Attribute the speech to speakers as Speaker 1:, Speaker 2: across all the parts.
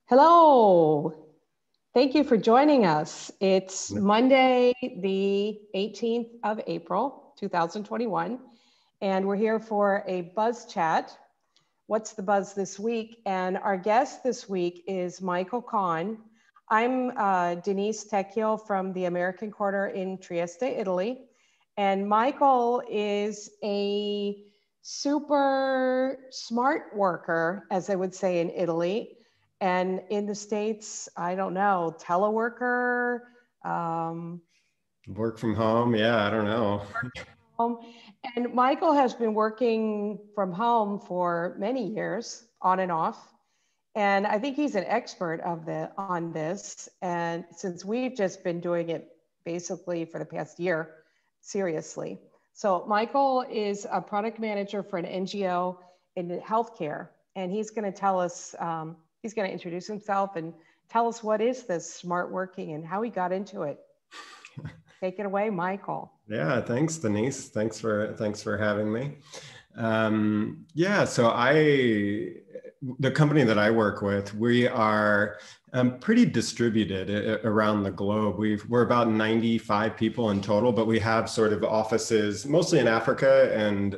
Speaker 1: Hello. Thank you for joining us. It's Monday, the 18th of April, 2021, and we're here for a buzz chat. What's the buzz this week? And our guest this week is Michael Kohn. I'm Denise Tecchio from the American Quarter in Trieste, Italy. And Michael is a super smart worker, as I would say in Italy. And in the States, I don't know, teleworker.
Speaker 2: Work from home. Yeah, I don't know.
Speaker 1: And Michael has been working from home for many years, on and off. And I think he's an expert on this. And since we've just been doing it basically for the past year, seriously. So Michael is a product manager for an NGO in healthcare. And he's going to tell us, he's going to introduce himself and tell us what is this smart working and how he got into it. Take it away, Michael.
Speaker 2: Yeah, thanks, Denise. Thanks for having me. So the company that I work with, we are pretty distributed around the globe. We're about 95 people in total, but we have sort of offices mostly in Africa and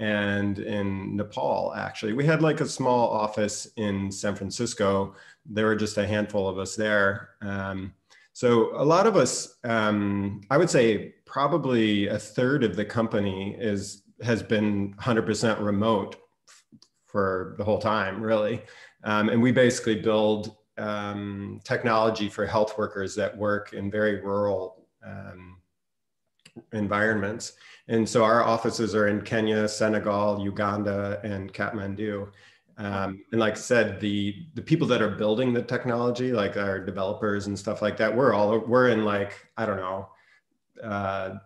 Speaker 2: in Nepal, actually. We had like a small office in San Francisco. There were just a handful of us there. So a lot of us, I would say probably a third of the company has been 100% remote for the whole time, really. And we basically build technology for health workers that work in very rural environments. And so our offices are in Kenya, Senegal, Uganda, and Kathmandu. And like I said, the people that are building the technology, like our developers and stuff like that, we're in like, I don't know,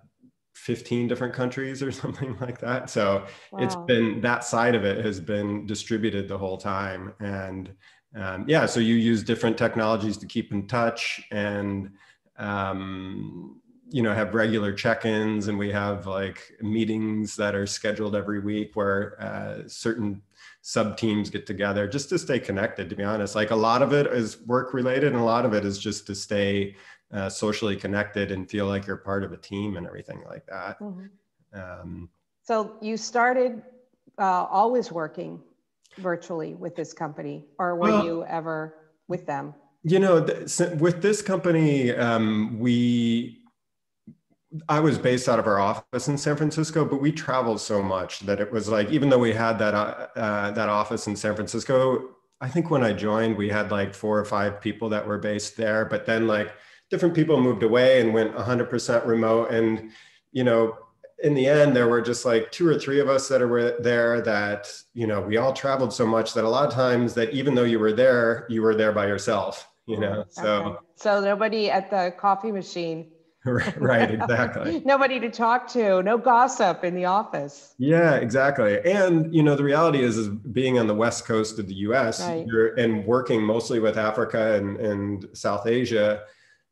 Speaker 2: 15 different countries or something like that. So wow. It's been, that side of it has been distributed the whole time. And so you use different technologies to keep in touch and, have regular check-ins, and we have like meetings that are scheduled every week where certain sub-teams get together just to stay connected, to be honest. Like a lot of it is work related and a lot of it is just to stay socially connected and feel like you're part of a team and everything like that.
Speaker 1: Mm-hmm. So you started always working virtually with this company, or were you ever with them?
Speaker 2: With this company, I was based out of our office in San Francisco, but we traveled so much that it was like, even though we had that office in San Francisco, I think when I joined, we had like 4 or 5 people that were based there, but then like different people moved away and went 100% remote. And, in the end, there were just like 2 or 3 of us that were there that, we all traveled so much that a lot of times that even though you were there by yourself,
Speaker 1: Okay. So nobody at the coffee machine.
Speaker 2: Right, exactly.
Speaker 1: Nobody to talk to, no gossip in the office.
Speaker 2: Yeah, exactly. And, the reality is being on the West Coast of the US, right, and working mostly with Africa and South Asia,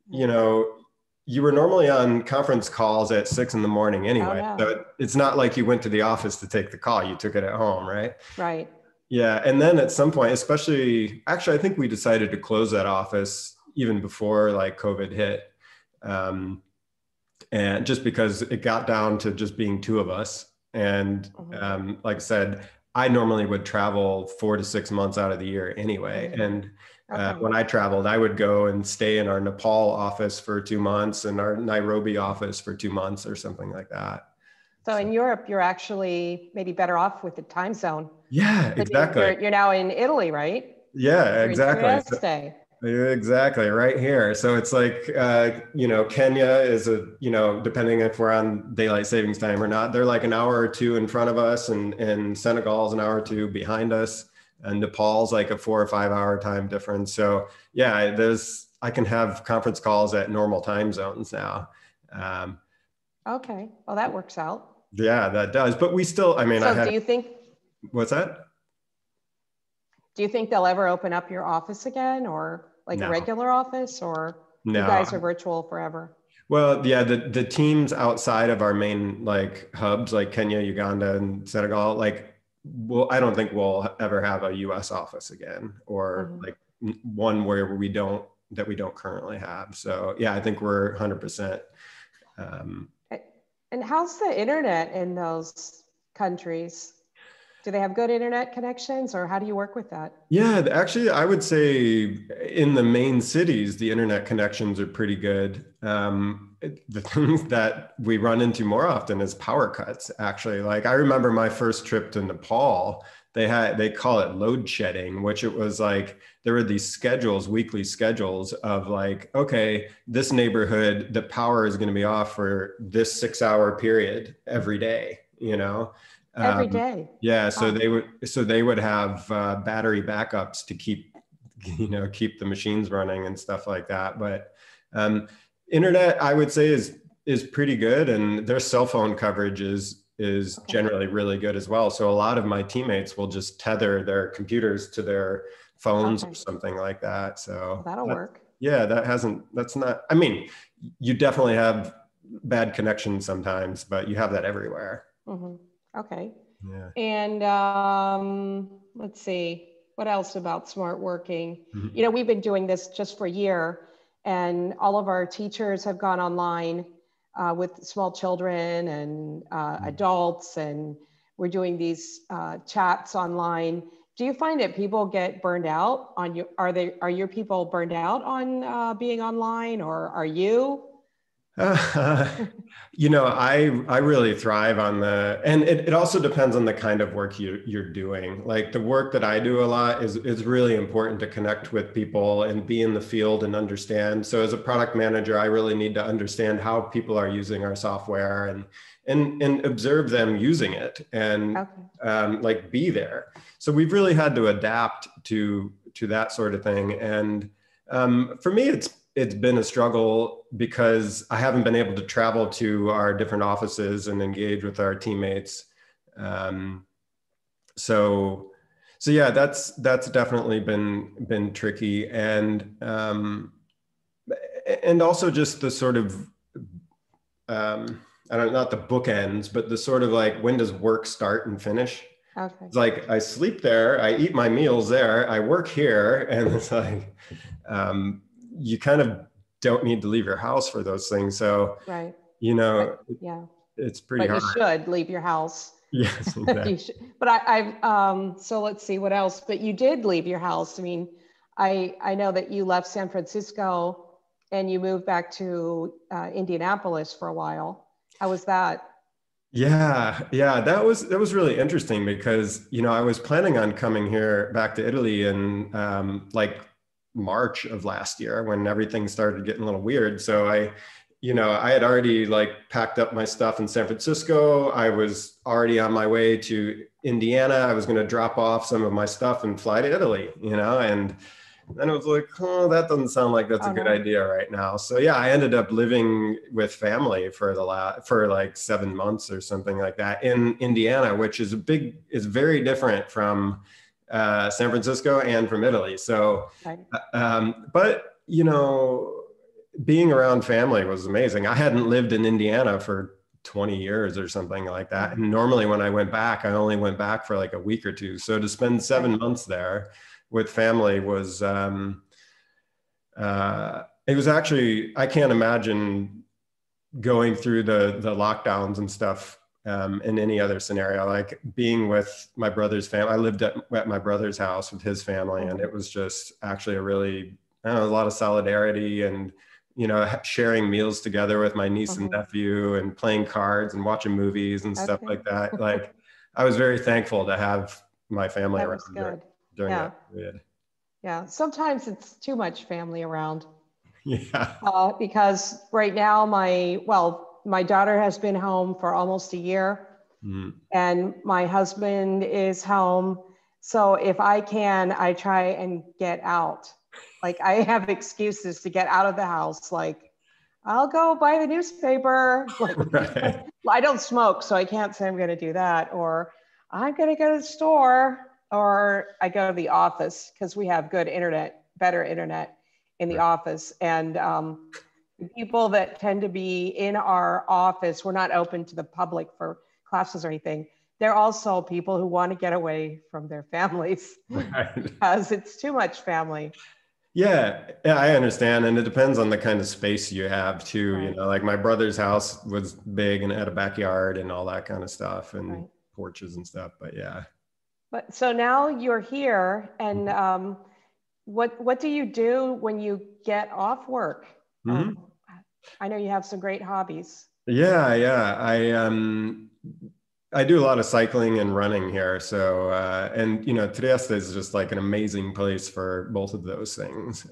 Speaker 2: you were normally on conference calls at 6 a.m. anyway.
Speaker 1: Oh, no.
Speaker 2: So it's not like you went to the office to take the call, you took it at home, right?
Speaker 1: Right.
Speaker 2: Yeah. And then at some point, actually, I think we decided to close that office even before like COVID hit. And just because it got down to just being 2 of us. And like I said, I normally would travel 4 to 6 months out of the year anyway. And when I traveled, I would go and stay in our Nepal office for 2 months and our Nairobi office for 2 months or something like that.
Speaker 1: So in Europe, you're actually maybe better off with the time zone.
Speaker 2: Yeah, exactly.
Speaker 1: You're now in Italy, right?
Speaker 2: Yeah, exactly.
Speaker 1: Trieste.
Speaker 2: Exactly, right here. So it's like, Kenya is depending if we're on daylight savings time or not, they're like an hour or 2 in front of us, and Senegal is an hour or 2 behind us, and Nepal's like a 4 or 5 hour time difference. So yeah, I can have conference calls at normal time zones now.
Speaker 1: Okay, well that works out.
Speaker 2: Yeah, that does. But we still,
Speaker 1: do you think?
Speaker 2: What's that?
Speaker 1: Do you think they'll ever open up your office again, or like a regular office, or
Speaker 2: no,
Speaker 1: you guys are virtual forever?
Speaker 2: Well, yeah, the teams outside of our main like hubs, like Kenya, Uganda, and Senegal, like I don't think we'll ever have a US office again, or like one where we don't currently have. So yeah, I think we're 100%.
Speaker 1: And how's the internet in those countries? Do they have good internet connections, or how do you work with that?
Speaker 2: Yeah, actually, I would say in the main cities, the internet connections are pretty good. The things that we run into more often is power cuts, actually. Like I remember my first trip to Nepal, they call it load shedding, which it was like, there were these schedules, weekly schedules of like, okay, this neighborhood, the power is going to be off for this 6-hour period every day, you know?
Speaker 1: Every day.
Speaker 2: Yeah, so they would have battery backups to keep the machines running and stuff like that. But internet, I would say, is pretty good, and their cell phone coverage is generally really good as well. So a lot of my teammates will just tether their computers to their phones or something like that. So
Speaker 1: that'll work.
Speaker 2: Yeah, that's not. I mean, you definitely have bad connections sometimes, but you have that everywhere.
Speaker 1: Okay.
Speaker 2: Yeah.
Speaker 1: And let's see, what else about smart working? You know, we've been doing this just for a year, and all of our teachers have gone online with small children and adults, and we're doing these chats online. Do you find that people get burned out on you? Are your people burned out on being online, or are you?
Speaker 2: I really thrive on and it also depends on the kind of work you're doing. Like the work that I do a lot is really important to connect with people and be in the field and understand. So as a product manager, I really need to understand how people are using our software and observe them using it and like be there. So we've really had to adapt to that sort of thing. And for me, it's been a struggle because I haven't been able to travel to our different offices and engage with our teammates. So yeah, that's definitely been tricky. And also just the sort of, not the bookends, but the sort of like, when does work start and finish?
Speaker 1: Okay.
Speaker 2: It's like, I sleep there, I eat my meals there, I work here. And it's like, you kind of don't need to leave your house for those things. So, it's pretty hard.
Speaker 1: But you should leave your house.
Speaker 2: Yes, exactly.
Speaker 1: But so let's see what else, but you did leave your house. I mean, I know that you left San Francisco and you moved back to Indianapolis for a while. How was that?
Speaker 2: Yeah, that was really interesting because, I was planning on coming here back to Italy in like March of last year when everything started getting a little weird. So I had already like packed up my stuff in San Francisco. I was already on my way to Indiana. I was going to drop off some of my stuff and fly to Italy, and then it was like, oh, that doesn't sound like that's a good idea right now. So yeah, I ended up living with family for like 7 months or something like that in Indiana, which is very different from San Francisco and from Italy. So, but being around family was amazing. I hadn't lived in Indiana for 20 years or something like that. And normally when I went back, I only went back for like a week or two. So to spend 7 months there with family was, it was actually, I can't imagine going through the lockdowns and stuff in any other scenario. Like being with my brother's family. I lived at my brother's house with his family, and it was just actually a really, a lot of solidarity and, sharing meals together with my niece and nephew and playing cards and watching movies and stuff like that. Like I was very thankful to have my family around during that period.
Speaker 1: Yeah, sometimes it's too much family around.
Speaker 2: Yeah.
Speaker 1: Because right now my daughter has been home for almost a year, and my husband is home. So if I can, I try and get out. Like I have excuses to get out of the house. Like I'll go buy the newspaper. Like I don't smoke, so I can't say I'm going to do that. Or I'm going to go to the store, or I go to the office because we have good internet, better internet in the office. And the people that tend to be in our office, we're not open to the public for classes or anything. they're also people who want to get away from their families
Speaker 2: Right.
Speaker 1: because it's too much family.
Speaker 2: Yeah, I understand. And it depends on the kind of space you have too.
Speaker 1: Right.
Speaker 2: You know, like my brother's house was big and had a backyard and all that kind of stuff and
Speaker 1: Right.
Speaker 2: porches and stuff. But yeah.
Speaker 1: But so now you're here, and what do you do when you get off work?
Speaker 2: Mm-hmm.
Speaker 1: I know you have some great hobbies.
Speaker 2: Yeah, yeah. I do a lot of cycling and running here. So, and you know, Trieste is just like an amazing place for both of those things,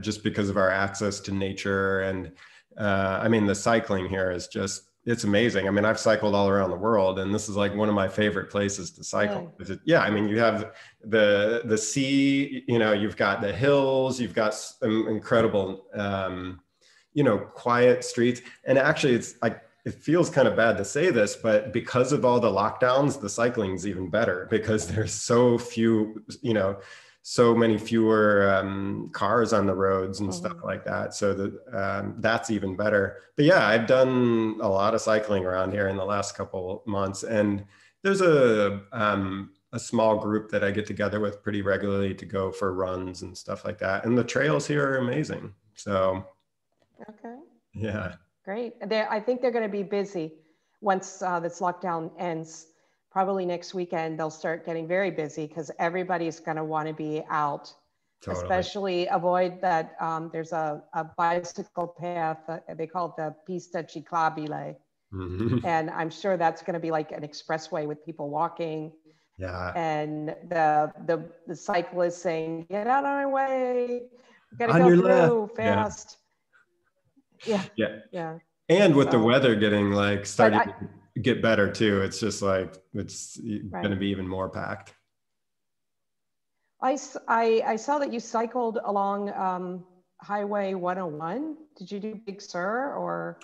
Speaker 2: just because of our access to nature. And I mean, the cycling here is just, it's amazing. I mean, I've cycled all around the world, and this is like one of my favorite places to cycle.
Speaker 1: Really?
Speaker 2: Yeah, I mean, you have the sea, you know, you've got the hills, you've got some incredible, you know, quiet streets. And actually, it's like, it feels kind of bad to say this, but because of all the lockdowns, the cycling's even better because there's so few, you know, so many fewer cars on the roads and stuff like that. So that that's even better. But yeah, I've done a lot of cycling around here in the last couple months, and there's a small group that I get together with pretty regularly to go for runs and stuff like that. And the trails here are amazing. So,
Speaker 1: Okay.
Speaker 2: yeah.
Speaker 1: Great. I think they're going to be busy once this lockdown ends. Probably next weekend, they'll start getting very busy because everybody's going to want to be out,
Speaker 2: Totally.
Speaker 1: especially avoid that. There's a bicycle path, they call it the pista ciclabile. And I'm sure that's going to be like an expressway with people walking.
Speaker 2: Yeah.
Speaker 1: And the cyclists saying, "Get out of my way. We got to
Speaker 2: On
Speaker 1: go
Speaker 2: your
Speaker 1: through
Speaker 2: left.
Speaker 1: fast." Yeah.
Speaker 2: Yeah.
Speaker 1: Yeah.
Speaker 2: And with the
Speaker 1: So,
Speaker 2: weather getting like starting to get better too, it's just like, it's going to be even more packed.
Speaker 1: I saw that you cycled along Highway 101. Did you do Big Sur, or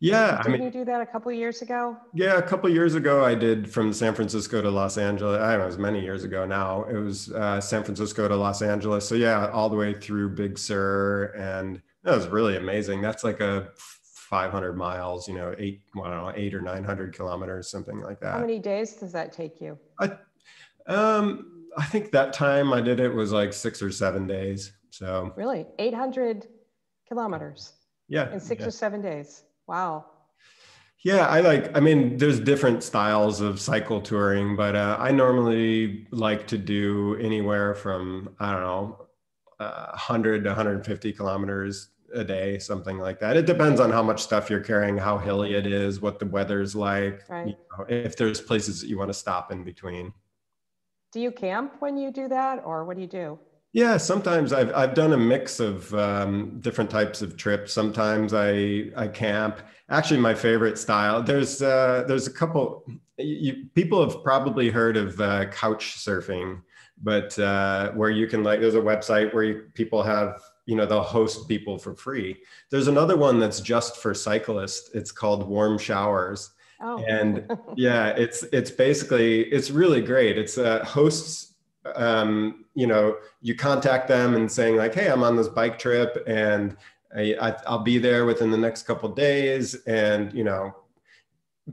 Speaker 2: Yeah,
Speaker 1: didn't you do that a couple of years ago?
Speaker 2: Yeah, a couple of years ago, I did from San Francisco to Los Angeles. I don't know, it was many years ago now. It was San Francisco to Los Angeles. So yeah, all the way through Big Sur, and that was really amazing. That's like a 500 miles, you know, I don't know, 800 or 900 kilometers, something like that.
Speaker 1: How many days does that take you?
Speaker 2: I think that time I did it was like 6 or 7 days. So
Speaker 1: really, 800 kilometers.
Speaker 2: Yeah,
Speaker 1: in 6 or 7 days. Wow.
Speaker 2: Yeah, I mean, there's different styles of cycle touring, but I normally like to do anywhere from, I don't know, 100 to 150 kilometers a day, something like that. It depends on how much stuff you're carrying, how hilly it is, what the weather's like,
Speaker 1: right.
Speaker 2: You know, if there's places that you want to stop in between.
Speaker 1: Do you camp when you do that, or what do you do?
Speaker 2: Yeah, sometimes I've done a mix of different types of trips. Sometimes I camp. Actually, my favorite style. There's a couple. People have probably heard of couch surfing, but where you can like, there's a website where people have, you know, they'll host people for free. There's another one that's just for cyclists. It's called Warm Showers.
Speaker 1: Oh.
Speaker 2: And yeah, it's basically, it's really great. It's hosts. You know, you contact them and saying like, hey, I'm on this bike trip and I'll be there within the next couple of days. And, you know,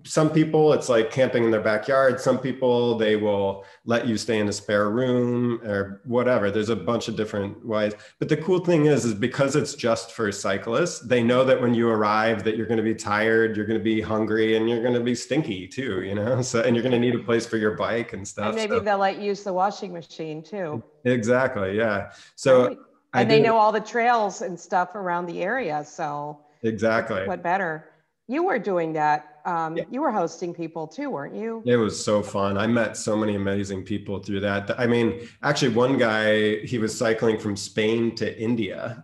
Speaker 2: some people it's like camping in their backyard. Some people, they will let you stay in a spare room or whatever. There's a bunch of different ways. But the cool thing is because it's just for cyclists, they know that when you arrive that you're going to be tired, you're going to be hungry, and you're going to be stinky too, you know? So, and you're going to need a place for your bike and stuff.
Speaker 1: And maybe they'll let you use the washing machine too.
Speaker 2: Exactly. Yeah. So,
Speaker 1: right. And they know all the trails and stuff around the area. So
Speaker 2: exactly.
Speaker 1: What better? You were doing that.
Speaker 2: Yeah.
Speaker 1: You were hosting people too, weren't you?
Speaker 2: It was so fun. I met so many amazing people through that. I mean, actually one guy, he was cycling from Spain to India,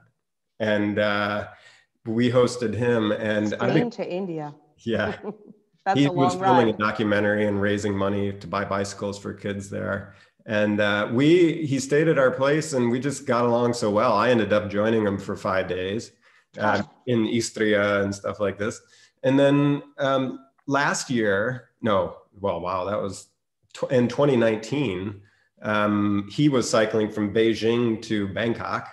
Speaker 2: and we hosted him. And
Speaker 1: Spain to India.
Speaker 2: Yeah.
Speaker 1: That's
Speaker 2: he
Speaker 1: a long
Speaker 2: was filming
Speaker 1: ride.
Speaker 2: a documentary and raising money to buy bicycles for kids there. And he stayed at our place and we just got along so well. I ended up joining him for 5 days in Istria and stuff like this. And then last year, that was in 2019, he was cycling from Beijing to Bangkok.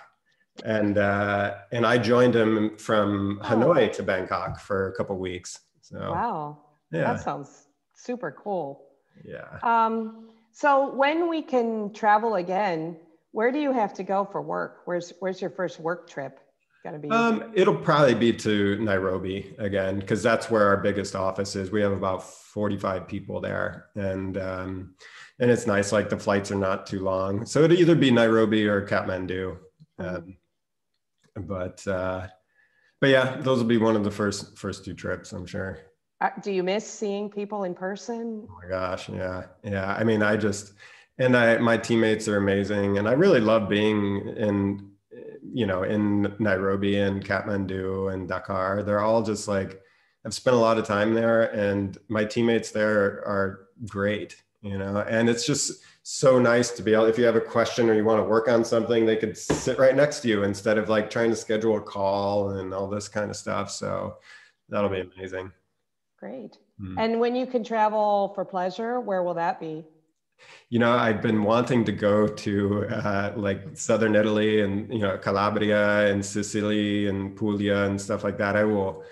Speaker 2: And I joined him from Hanoi to Bangkok for a couple of weeks. So,
Speaker 1: wow.
Speaker 2: yeah.
Speaker 1: That sounds super cool.
Speaker 2: Yeah.
Speaker 1: So when we can travel again, where do you have to go for work? Where's your first work trip gonna be?
Speaker 2: It'll probably be to Nairobi again, because that's where our biggest office is. We have about 45 people there, and it's nice. Like the flights are not too long, so it'll either be Nairobi or Kathmandu. But yeah, those will be one of the first two trips, I'm sure.
Speaker 1: Do you miss seeing people in person?
Speaker 2: Oh my gosh, yeah. I mean, my teammates are amazing, and I really love being in Nairobi and Kathmandu and Dakar. They're all just like, I've spent a lot of time there, and my teammates there are great, and it's just so nice to be able, if you have a question or you want to work on something, they could sit right next to you instead of like trying to schedule a call and all this kind of stuff. So that'll be amazing.
Speaker 1: Great. And when you can travel for pleasure, where will that be?
Speaker 2: I've been wanting to go to like southern Italy and Calabria and Sicily and Puglia and stuff like that. I will.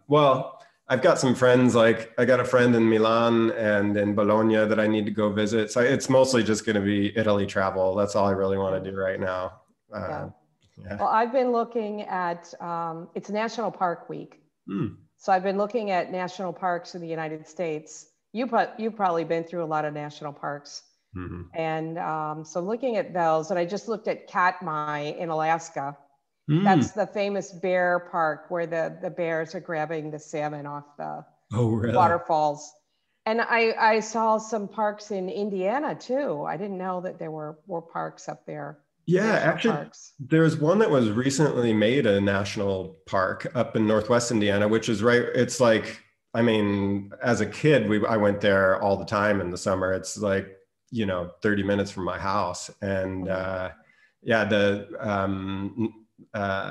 Speaker 2: Well, I've got some friends. Like I got a friend in Milan and in Bologna that I need to go visit. So it's mostly just going to be Italy travel. That's all I really want to do right now.
Speaker 1: Yeah. Well, I've been looking at it's National Park Week. So I've been looking at national parks in the United States. You've probably been through a lot of national parks. And so looking at those, and I just looked at Katmai in Alaska. That's the famous bear park where the bears are grabbing the salmon off the waterfalls. And I saw some parks in Indiana too. I didn't know that there were parks up there.
Speaker 2: Yeah, actually, there's one that was recently made a national park up in Northwest Indiana, which is right. It's like, I mean, as a kid, I went there all the time in the summer. It's like, 30 minutes from my house. And the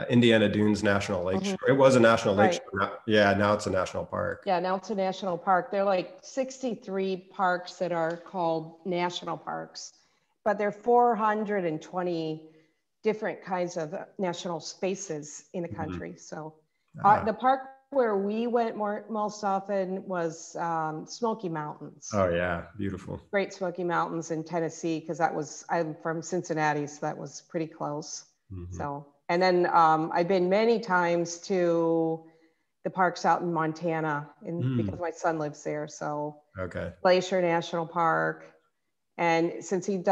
Speaker 2: Indiana Dunes National Lake Shore. It was a national lake shore. Now it's a national park.
Speaker 1: Yeah, now it's a national park. There are like 63 parks that are called national parks. But there are 420 different kinds of national spaces in the country. So the park where we went most often was Smoky Mountains.
Speaker 2: Oh yeah, beautiful.
Speaker 1: Great Smoky Mountains in Tennessee, because I'm from Cincinnati, so that was pretty close. So, and then I've been many times to the parks out in Montana because my son lives there. So Glacier National Park. And since he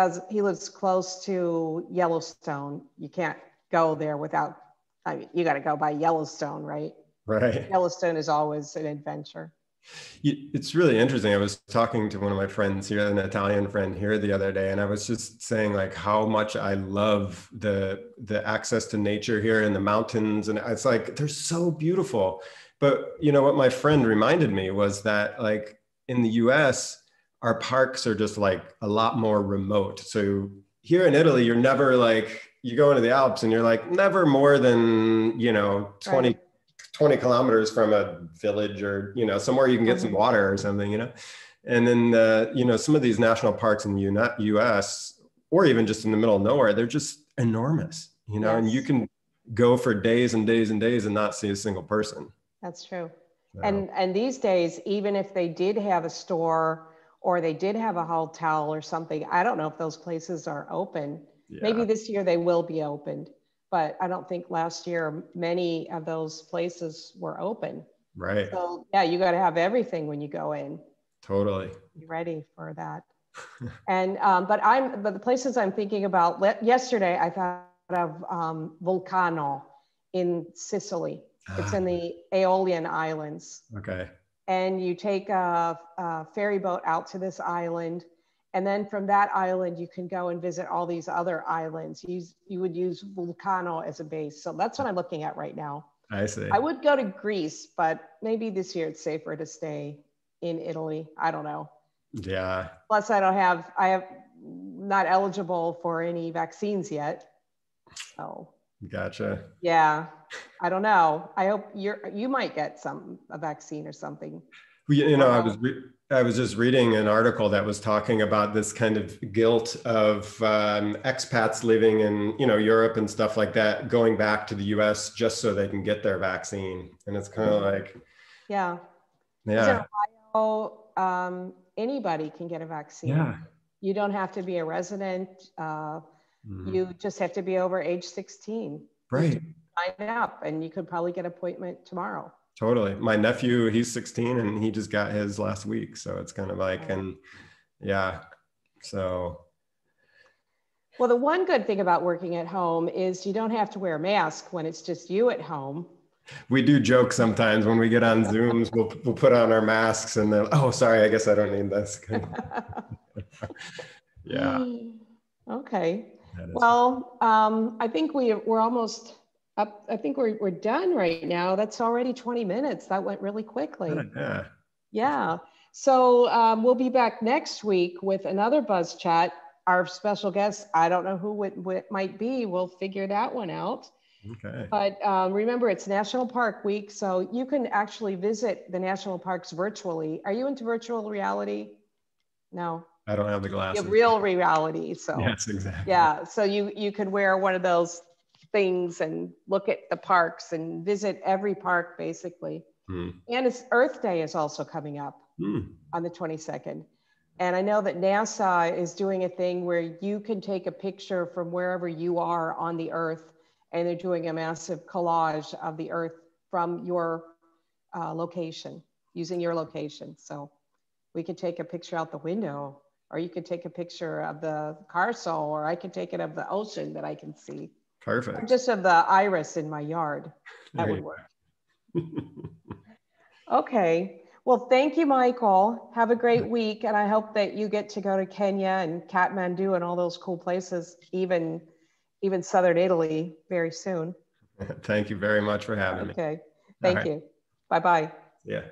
Speaker 1: lives close to Yellowstone, you can't go there without, you got to go by Yellowstone, right?
Speaker 2: Right.
Speaker 1: Yellowstone is always an adventure.
Speaker 2: It's really interesting. I was talking to one of my friends here, an Italian friend here the other day, and I was just saying like how much I love the access to nature here in the mountains. And it's like, they're so beautiful. But what my friend reminded me was that like in the US, our parks are just like a lot more remote. So here in Italy, you're never like, you go into the Alps and you're like never more than, 20 kilometers from a village or, somewhere you can get some water or something, And then, some of these national parks in the US, or even just in the middle of nowhere, they're just enormous, and you can go for days and days and days and not see a single person.
Speaker 1: That's true. So. And these days, even if they did have a store or they did have a hotel or something, I don't know if those places are open. Yeah. Maybe this year they will be opened, but I don't think last year many of those places were open.
Speaker 2: Right.
Speaker 1: So yeah, you got to have everything when you go in.
Speaker 2: Totally.
Speaker 1: Be ready for that. And but the places I'm thinking about. Yesterday I thought of Vulcano in Sicily. It's in the Aeolian Islands.
Speaker 2: Okay.
Speaker 1: And you take a ferry boat out to this island. And then from that island, you can go and visit all these other islands. You would use Vulcano as a base. So that's what I'm looking at right now.
Speaker 2: I see.
Speaker 1: I would go to Greece, but maybe this year it's safer to stay in Italy. I don't know.
Speaker 2: Yeah.
Speaker 1: Plus I have not eligible for any vaccines yet. So.
Speaker 2: Gotcha.
Speaker 1: Yeah. I don't know. I hope you might get a vaccine or something.
Speaker 2: Well, I was just reading an article that was talking about this kind of guilt of expats living in Europe and stuff like that, going back to the US just so they can get their vaccine, and it's kind of like
Speaker 1: yeah. Is Ohio anybody can get a vaccine.
Speaker 2: Yeah.
Speaker 1: You don't have to be a resident. You just have to be over age 16.
Speaker 2: Right.
Speaker 1: Sign up and you could probably get an appointment tomorrow.
Speaker 2: Totally. My nephew, he's 16 and he just got his last week. So it's kind of like, and yeah, so.
Speaker 1: Well, the one good thing about working at home is you don't have to wear a mask when it's just you at home.
Speaker 2: We do joke sometimes when we get on Zooms, we'll put on our masks and then, oh, sorry, I guess I don't need this. Yeah.
Speaker 1: Okay. Well, I think we're almost up. I think we're done right now. That's already 20 minutes. That went really quickly.
Speaker 2: Yeah.
Speaker 1: Yeah. So we'll be back next week with another Buzz Chat. Our special guest, I don't know who it might be. We'll figure that one out.
Speaker 2: Okay.
Speaker 1: But remember, it's National Park Week, so you can actually visit the national parks virtually. Are you into virtual reality? No.
Speaker 2: I don't have the glasses.
Speaker 1: You have real reality. So
Speaker 2: yes, exactly.
Speaker 1: Yeah. So you could wear one of those things and look at the parks and visit every park basically. And it's Earth Day is also coming up on the 22nd. And I know that NASA is doing a thing where you can take a picture from wherever you are on the Earth, and they're doing a massive collage of the Earth from your location, using your location. So we could take a picture out the window, or you could take a picture of the Carso, or I could take it of the ocean that I can see.
Speaker 2: Perfect.
Speaker 1: Or just of the iris in my yard. That would work. Okay. Well, thank you, Michael. Have a great week. And I hope that you get to go to Kenya and Kathmandu and all those cool places, even Southern Italy very soon.
Speaker 2: Thank you very much for having me.
Speaker 1: Okay. Thank you. Bye-bye.
Speaker 2: Yeah.